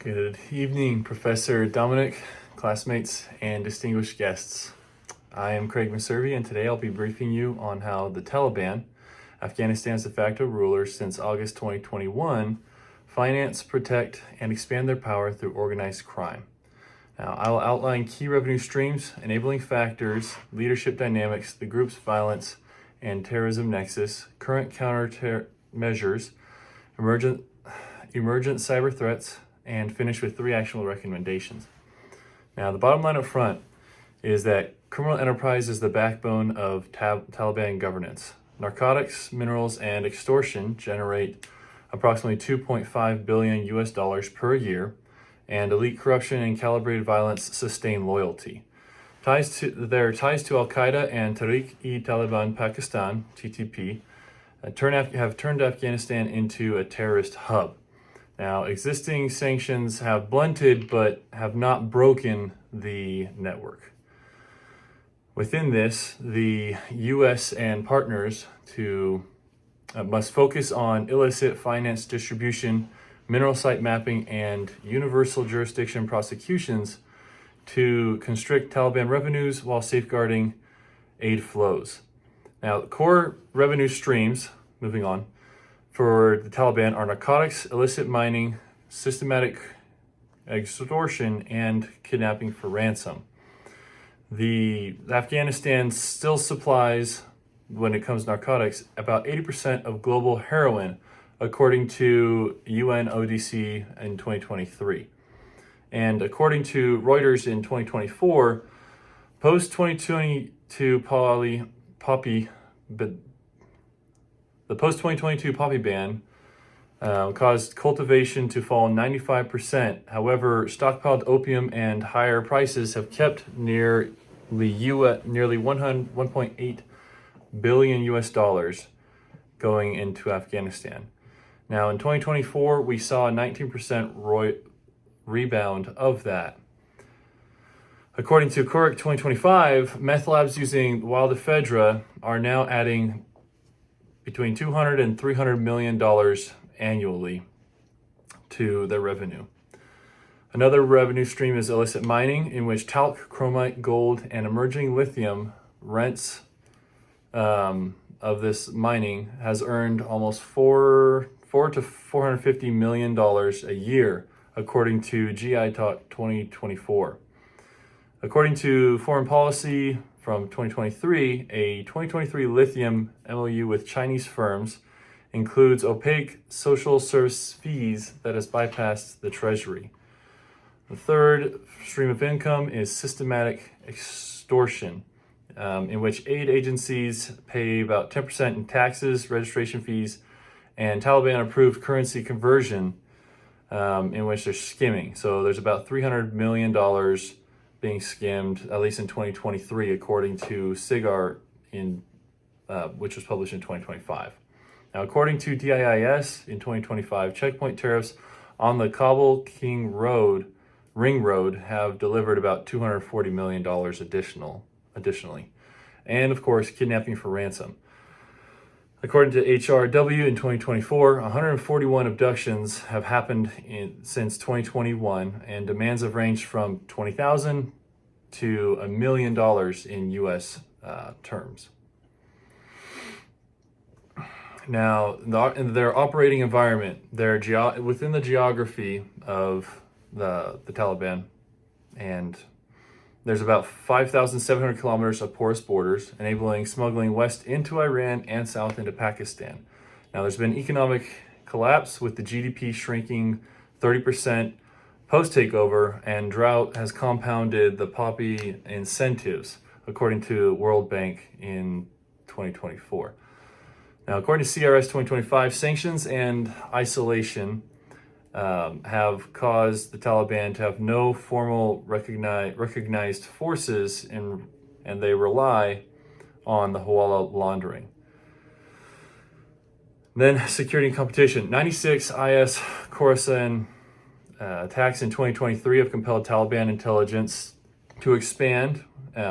Good evening, Professor Dominic, classmates, and distinguished guests. I am Craig Maservi, and today I'll be briefing you on how the Taliban, Afghanistan's de facto rulers since August 2021, finance, protect, and expand their power through organized crime. Now, I'll outline key revenue streams, enabling factors, leadership dynamics, the group's violence and terrorism nexus, current countermeasures, emergent cyber threats, and finish with 3 actionable recommendations. Now, the bottom line up front is that criminal enterprise is the backbone of Taliban governance. Narcotics, minerals, and extortion generate approximately $2.5 billion US per year, and elite corruption and calibrated violence sustain loyalty. Their ties to Al-Qaeda and Tehrik-e-Taliban Pakistan, TTP, have turned Afghanistan into a terrorist hub. Now, existing sanctions have blunted but have not broken the network. Within this, the U.S. and partners must focus on illicit finance distribution, mineral site mapping, and universal jurisdiction prosecutions to constrict Taliban revenues while safeguarding aid flows. Now, core revenue streams, moving on, for the Taliban are narcotics, illicit mining, systematic extortion, and kidnapping for ransom. Afghanistan still supplies, when it comes to narcotics, about 80% of global heroin, according to UNODC in 2023. And according to Reuters in 2024, the post-2022 poppy ban caused cultivation to fall 95%. However, stockpiled opium and higher prices have kept nearly $1.8 billion US going into Afghanistan. Now, in 2024, we saw a 19% rebound of that. According to Corrick 2025, meth labs using wild ephedra are now adding between $200 and $300 million annually to their revenue. Another revenue stream is illicit mining, in which talc, chromite, gold, and emerging lithium rents of this mining has earned almost $4 to $450 million a year, according to GI Talk 2024. According to Foreign Policy from 2023, a 2023 lithium MOU with Chinese firms includes opaque social service fees that has bypassed the treasury. The third stream of income is systematic extortion, in which aid agencies pay about 10% in taxes, registration fees, and Taliban-approved currency conversion, in which they're skimming. So there's about $300 million being skimmed, at least in 2023, according to SIGAR, which was published in 2025. Now, according to DIIS in 2025, checkpoint tariffs on the Kabul-King Ring Road have delivered about $240 million additionally. And, of course, kidnapping for ransom. According to HRW in 2024, 141 abductions have happened since 2021, and demands have ranged from $20,000 to $1 million in U.S. terms. Now, in their operating environment, within the geography of the Taliban, and there's about 5,700 kilometers of porous borders, enabling smuggling west into Iran and south into Pakistan. Now, there's been economic collapse with the GDP shrinking 30% post-takeover, and drought has compounded the poppy incentives, according to World Bank in 2024. Now, according to CRS 2025, sanctions and isolation have caused the Taliban to have no formal recognized forces, and they rely on the hawala laundering. Then security and competition. 96 IS Khorasan attacks in 2023 have compelled Taliban intelligence to expand,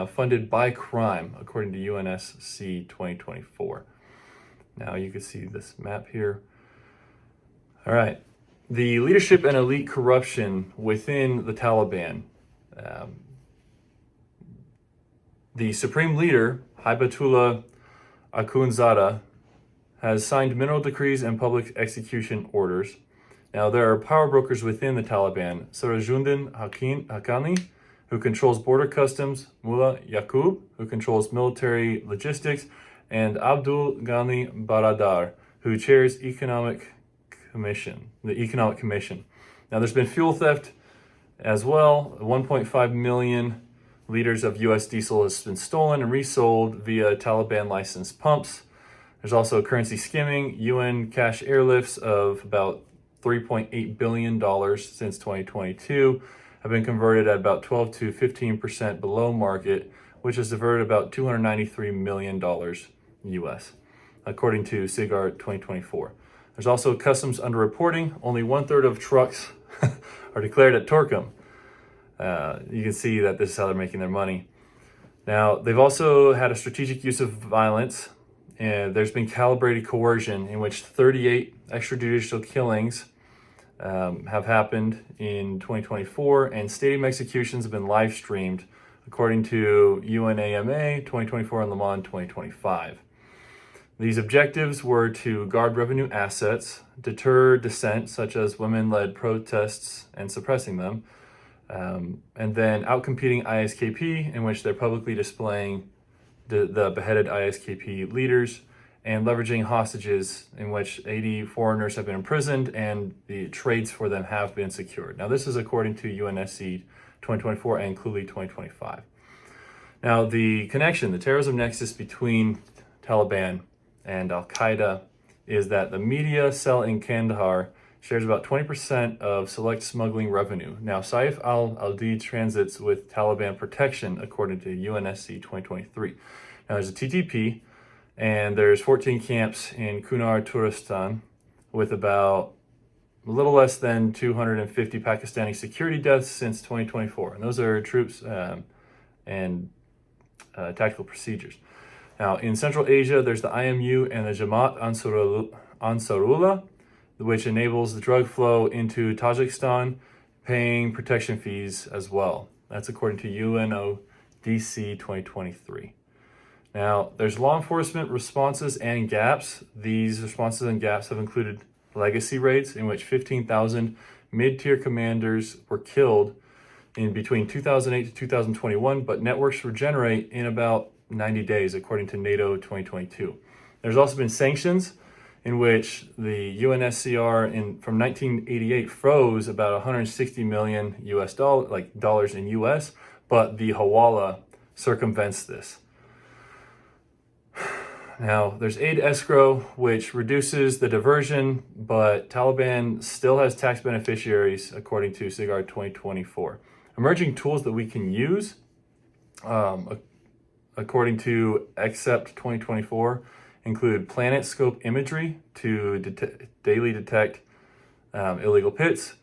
funded by crime, according to UNSC 2024. Now you can see this map here. All right. The leadership and elite corruption within the Taliban. The supreme leader, Hibatullah Akhundzada, has signed mineral decrees and public execution orders. Now, there are power brokers within the Taliban. Sirajuddin Haqqani, who controls border customs, Mullah Yaqub, who controls military logistics, and Abdul Ghani Baradar, who chairs the Economic Commission. Now, there's been fuel theft as well. 1.5 million liters of U.S. diesel has been stolen and resold via Taliban licensed pumps. There's also currency skimming, UN cash airlifts of about $3.8 billion since 2022 have been converted at about 12 to 15% below market, which has diverted about $293 million US, according to SIGAR 2024. There's also customs underreporting. Only 1/3 of trucks are declared at Torkham. You can see that this is how they're making their money. Now, they've also had a strategic use of violence, and there's been calibrated coercion in which 38 extrajudicial killings have happened in 2024, and stadium executions have been live streamed, according to UNAMA 2024 and Le Mans 2025. These objectives were to guard revenue assets, deter dissent, such as women-led protests and suppressing them, and then outcompeting ISKP, in which they're publicly displaying the beheaded ISKP leaders, and leveraging hostages, in which 80 foreigners have been imprisoned and the trades for them have been secured. Now, this is according to UNSC 2024 and Cluely 2025. Now, the terrorism nexus between Taliban and Al-Qaeda is that the media cell in Kandahar shares about 20% of select smuggling revenue. Now, Saif al-Adid transits with Taliban protection, according to UNSC 2023. Now, there's a TTP, and there's 14 camps in Kunar, Turistan, with about a little less than 250 Pakistani security deaths since 2024. And those are troops and tactical procedures. Now, in Central Asia, there's the IMU and the Jamaat Ansarullah, which enables the drug flow into Tajikistan, paying protection fees as well. That's according to UNODC 2023. Now, there's law enforcement responses and gaps. These responses and gaps have included legacy raids, in which 15,000 mid-tier commanders were killed in between 2008 to 2021, but networks regenerate in about 90 days, according to NATO 2022. There's also been sanctions, in which the UNSCR from 1988 froze about 160 million dollars in US, but the Hawala circumvents this. Now, there's aid escrow, which reduces the diversion, but Taliban still has tax beneficiaries, according to SIGAR 2024. Emerging tools that we can use, according to Accept 2024, include planet scope imagery to daily detect illegal pits,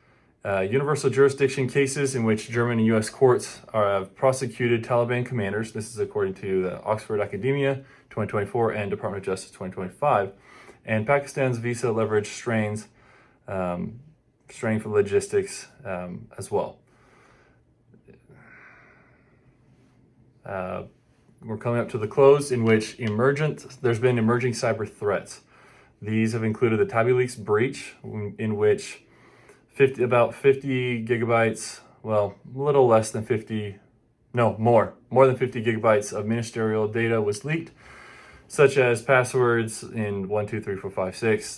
universal jurisdiction cases in which German and U.S. courts have prosecuted Taliban commanders. This is according to the Oxford Academia 2024 and Department of Justice 2025. And Pakistan's visa leverage strain for logistics as well. We're coming up to the close, in which there's been emerging cyber threats. These have included the TabiLeaks breach, in which about 50 gigabytes, well, a little less than 50, no, more than 50 gigabytes of ministerial data was leaked, such as passwords in 1, 2, 3, 4, 5, 6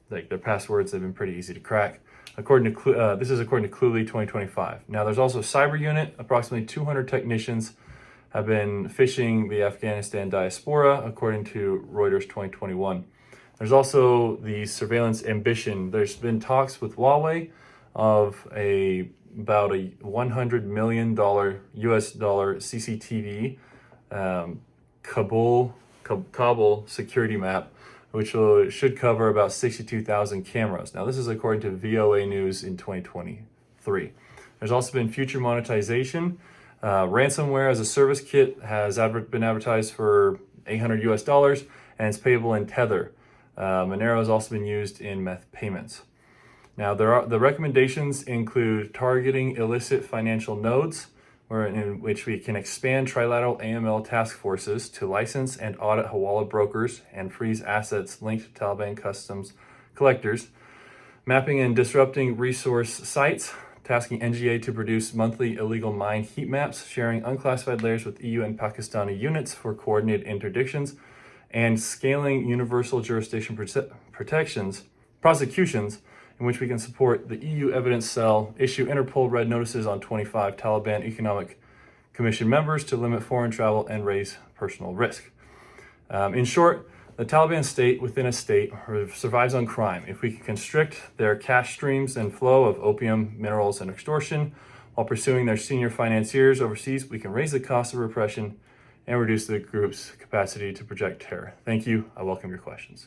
their passwords have been pretty easy to crack. This is according to Cluely 2025. Now, there's also a cyber unit. Approximately 200 technicians have been phishing the Afghanistan diaspora, according to Reuters 2021. There's also the surveillance ambition. There's been talks with Huawei of about a $100 million US dollar CCTV Kabul security map, which should cover about 62,000 cameras. Now, this is according to VOA News in 2023. There's also been future monetization. Ransomware as a service kit has been advertised for $800 US, and it's payable in Tether. Monero has also been used in meth payments. Now, the recommendations include targeting illicit financial nodes, in which we can expand trilateral AML task forces to license and audit Hawala brokers and freeze assets linked to Taliban customs collectors, mapping and disrupting resource sites, tasking NGA to produce monthly illegal mine heat maps, sharing unclassified layers with EU and Pakistani units for coordinated interdictions, and scaling universal jurisdiction prosecutions, in which we can support the EU Evidence Cell, issue Interpol red notices on 25 Taliban Economic Commission members to limit foreign travel and raise personal risk. In short, the Taliban state within a state survives on crime. If we can constrict their cash streams and flow of opium, minerals, and extortion while pursuing their senior financiers overseas, we can raise the cost of repression and reduce the group's capacity to project terror. Thank you. I welcome your questions.